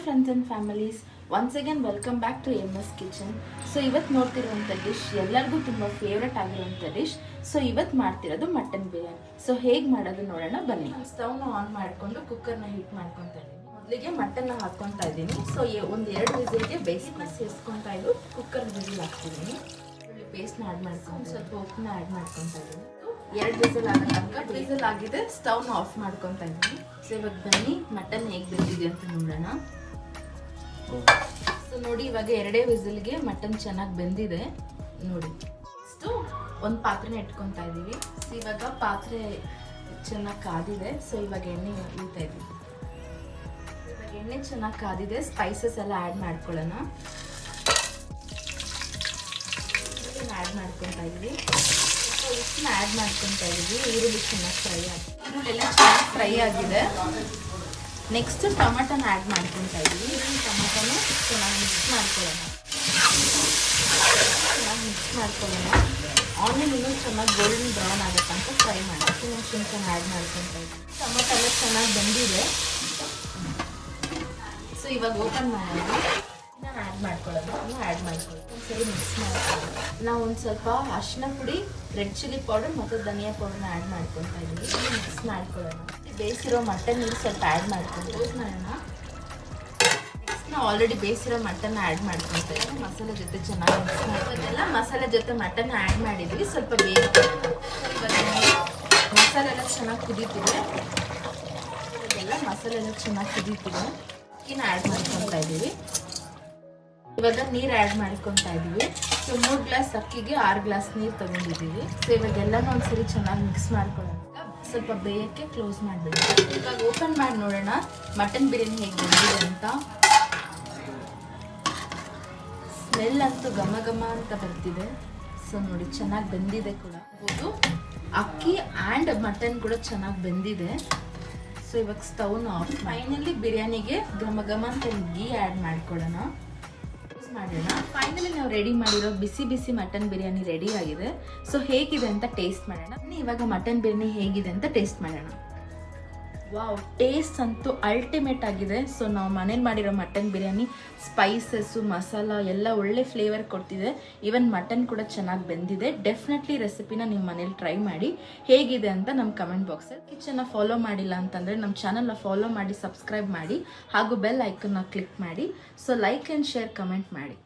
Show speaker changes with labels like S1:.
S1: friends and families, once again welcome back to MS Kitchen. So ಇವತ್ತು ನೋಡ್ತಿರುವಂತ dish ಎಲ್ಲರಿಗೂ ತುಂಬಾ favourite ಆಗಿರುವಂತ dish. So ಇವತ್ತು ಮಾಡ್ತಿರೋದು ಮಟನ್ ಬಿರಿಯಾನಿ. ಸೊ ಹೇಗೆ ಮಾಡೋದು ನೋಡೋಣ ಬನ್ನಿ. ಸ್ಟವ್ ನ ಆನ್ ಮಾಡ್ಕೊಂಡು ಕುಕ್ಕರ್ ನ ಹೀಟ್ ಮಾಡ್ಕೊಂತಾ ಇದ್ದೀನಿ. ಮೊದಲಿಗೆ ಮಟನ್ ನ ಹಾಕೊಂತಾ ಇದ್ದೀನಿ. ಸೊ ಒಂದು 2 ವಿಸಿಲ್ಗೆ ಬೇಯಿಸ್ಕೊಂಡು ಸೇರಿಸ್ಕೊಂತಾ ಇದ್ದು ಕುಕ್ಕರ್ ವಿಸಿಲ್ ಹಾಕ್ತಿದ್ದೀನಿ. ಇಲ್ಲಿ ಪೇಸ್ಟ್ ನ ಆಡ್ ಮಾಡ್ಕೊಂಡು ಸ್ವಲ್ಪ ಉಪ್ಪನ್ನ ಆಡ್ ಮಾಡ್ಕೊಂತಾ ಇದ್ದೀನಿ. 2 ವಿಸಿಲ್ ಆಗೋ ತನಕ ವಿಸಿಲ್ ಆಗಿದೆ. ಸ್ಟವ್ ನ ಆಫ್ ಮಾಡ್ಕೊಂತಾ ಇದ್ದೀನಿ. ಸೊ ಇವಾಗ ಬನ್ನಿ ಮಟನ್ ಹೇಗೆ ಬೆಂದಿದೆ ಅಂತ ನೋಡೋಣ. ಸೊ ನೋಡಿ ಇವಾಗ 2 ವಿಸಿಲ್ಗೆ ಮಟನ್ ಚೆನ್ನಾಗಿ ಬೆಂದಿದೆ ನೋಡಿ. ನೆಕ್ಸ್ಟ್ ಒಂದು ಪಾತ್ರೆನ ಇಟ್ಕೊಂತಾ ಇದೀವಿ. ಸೊ ಇವಾಗ ಪಾತ್ರೆ ಚೆನ್ನಾಗಿ ಕಾದಿದೆ. ಸೊ ಇವಾಗ ಎಣ್ಣೆ ಇಳ್ತಾ ಇದೀವಿ. ಇವಾಗ ಎಣ್ಣೆ ಚೆನ್ನಾಗಿ ಕಾದಿದೆ. ಸ್ಪೈಸಸ್ ಎಲ್ಲ ಆ್ಯಡ್ ಮಾಡ್ಕೊಳ್ಳೋಣ. ಆ್ಯಡ್ ಮಾಡ್ಕೊತಾ ಇದೀವಿ. ಉಪ್ಪನ್ನ ಆ್ಯಡ್ ಮಾಡ್ಕೊತಾ ಇದೀವಿ. ಈರುಳ್ಳಿ ಚೆನ್ನಾಗಿ ಫ್ರೈ ಆಗಿದೆ. ಈರುಳ್ಳಿ ಎಲ್ಲ ಚೆನ್ನಾಗಿ ಫ್ರೈ ಆಗಿದೆ. ನೆಕ್ಸ್ಟ್ ಟೊಮೆಟೊನ ಆ್ಯಡ್ ಮಾಡ್ಕೊತಾ ಇದೀವಿ. ಟೊಮೆಟೊನ ಚೆನ್ನಾಗಿ ಮಿಕ್ಸ್ ಮಾಡ್ಕೊಳ್ಳೋಣ. ಆನಿಯನ್ ಇನ್ನೂ ಚೆನ್ನಾಗಿ ಗೋಲ್ಡನ್ ಬ್ರೌನ್ ಆಗುತ್ತಂತ ಫ್ರೈ ಮಾಡಿ ಹಸಿಮೆಣಸಿನ್ಕಾಯಿ ಆ್ಯಡ್ ಮಾಡ್ಕೊತಾ ಇದ್ದೀವಿ. ಟೊಮೆಟೊ ಎಲ್ಲ ಚೆನ್ನಾಗಿ ಬಂದಿದೆ. ಸೊ ಇವಾಗ ಓಪನ್ ಮಾಡೋಣ. ಆ್ಯಡ್ ಮಾಡ್ಕೊಳ್ಳೋದು ಆ್ಯಡ್ ಮಾಡ್ಕೊಳ್ಳೋದು ಒಂದ್ಸರಿ ಮಿಕ್ಸ್ ಮಾಡ್ಕೊಳ್ಳೋದು. ನಾವು ಒಂದು ಸ್ವಲ್ಪ ಅರಿಶಿನ ಪುಡಿ, ರೆಡ್ ಚಿಲ್ಲಿ ಪೌಡರ್ ಮತ್ತು ಧನಿಯಾ ಪೌಡರ್ನ ಆ್ಯಡ್ ಮಾಡ್ಕೊತಾ ಇದ್ದೀವಿ. ಮಿಕ್ಸ್ ಮಾಡ್ಕೊಳ್ಳೋಣ. ಬೇಯಿಸಿರೋ ಮಟನ್ ನೀರು ಸ್ವಲ್ಪ ಆ್ಯಡ್ ಮಾಡ್ಕೊಂಡು ಯೂಸ್ ಮಾಡೋಣ. ನೆಕ್ಸ್ಟ್ ನಾವು ಆಲ್ರೆಡಿ ಬೇಯಿಸಿರೋ ಮಟನ್ ಆ್ಯಡ್ ಮಾಡ್ಕೊತಾ ಇದ್ದೀವಿ. ಮಸಾಲೆ ಜೊತೆ ಚೆನ್ನಾಗಿ ಮಿಕ್ಸ್ ಮಾಡ್ಕೊಳ್ಳೋದೆಲ್ಲ ಮಸಾಲೆ ಜೊತೆ ಮಟನ್ ಆ್ಯಡ್ ಮಾಡಿದ್ವಿ. ಸ್ವಲ್ಪ ಬೇಯಿಸ್ಕೊಳ್ಳೋಣ. ಮಸಾಲೆ ಎಲ್ಲ ಚೆನ್ನಾಗಿ ಕುದೀತಿದೆ. ಇವಾಗೆಲ್ಲ ಮಸಾಲೆ ಎಲ್ಲ ಚೆನ್ನಾಗಿ ಕುದೀತಿದೆ. ಅಕ್ಕಿನ ಆ್ಯಡ್ ಮಾಡ್ಕೊತಾ ಇದ್ದೀವಿ. ಇವಾಗ ನೀರು ಆ್ಯಡ್ ಮಾಡ್ಕೊತಾ ಇದೀವಿ. ಸೊ 3 ಗ್ಲಾಸ್ ಅಕ್ಕಿಗೆ 6 ಗ್ಲಾಸ್ ನೀರು ತಗೊಂಡಿದ್ದೀವಿ. ಸೊ ಇವಾಗೆಲ್ಲನೂ ಒಂದ್ಸರಿ ಚೆನ್ನಾಗಿ ಮಿಕ್ಸ್ ಮಾಡ್ಕೊಳ್ಳೋಣ. ಸ್ವಲ್ಪ ಬೇಯಕ್ಕೆ ಕ್ಲೋಸ್ ಮಾಡಿಬಿಡಿ. ಇವಾಗ ಓಪನ್ ಮಾಡಿ ನೋಡೋಣ ಮಟನ್ ಬಿರಿಯಾನಿ ಹೇಗೆ ಬಂದಿದೆ ಅಂತ. ಸ್ಮೆಲ್ ಅಂತೂ ಘಮ ಘಮ ಅಂತ ಬರ್ತಿದೆ. ಸೊ ನೋಡಿ ಚೆನ್ನಾಗಿ ಬೆಂದಿದೆ ಕೂಡ. ಅಕ್ಕಿ ಆ್ಯಂಡ್ ಮಟನ್ ಕೂಡ ಚೆನ್ನಾಗಿ ಬೆಂದಿದೆ. ಸೊ ಇವಾಗ ಸ್ಟವ್ನ ಆಫ್. ಫೈನಲಿ ಬಿರಿಯಾನಿಗೆ ಘಮ ಘಮ ಅಂತ ಗೀ ಆ್ಯಡ್ ಮಾಡ್ಕೊಳ್ಳೋಣ. ಮಾಡೋಣ. ಫೈನಲಿ ನಾವು ರೆಡಿ ಮಾಡಿರೋ ಬಿಸಿ ಬಿಸಿ ಮಟನ್ ಬಿರಿಯಾನಿ ರೆಡಿ ಆಗಿದೆ. ಸೊ ಹೇಗಿದೆ ಅಂತ ಟೇಸ್ಟ್ ಮಾಡೋಣ. ಇವಾಗ ಮಟನ್ ಬಿರಿಯಾನಿ ಹೇಗಿದೆ ಅಂತ ಟೇಸ್ಟ್ ಮಾಡೋಣ. ವಾವ್, ಟೇಸ್ಟ್ ಅಂತೂ ಅಲ್ಟಿಮೇಟ್ ಆಗಿದೆ. ಸೊ ನಾವು ಮನೇಲಿ ಮಾಡಿರೋ ಮಟನ್ ಬಿರಿಯಾನಿ ಸ್ಪೈಸಸ್ಸು ಮಸಾಲ ಎಲ್ಲ ಒಳ್ಳೆ ಫ್ಲೇವರ್ ಕೊಡ್ತಿದೆ. ಈವನ್ ಮಟನ್ ಕೂಡ ಚೆನ್ನಾಗಿ ಬೆಂದಿದೆ. ಡೆಫಿನೆಟ್ಲಿ ರೆಸಿಪಿನ ನೀವು ಮನೇಲಿ ಟ್ರೈ ಮಾಡಿ. ಹೇಗಿದೆ ಅಂತ ನಮ್ಮ ಕಮೆಂಟ್ ಬಾಕ್ಸಲ್ಲಿ. ಕಿಚನ್ನ ಫಾಲೋ ಮಾಡಿಲ್ಲ ಅಂತಂದರೆ ನಮ್ಮ ಚಾನಲ್ನ ಫಾಲೋ ಮಾಡಿ, ಸಬ್ಸ್ಕ್ರೈಬ್ ಮಾಡಿ ಹಾಗೂ ಬೆಲ್ ಐಕನ್ನ ಕ್ಲಿಕ್ ಮಾಡಿ. So like and share comment ಮಾಡಿ.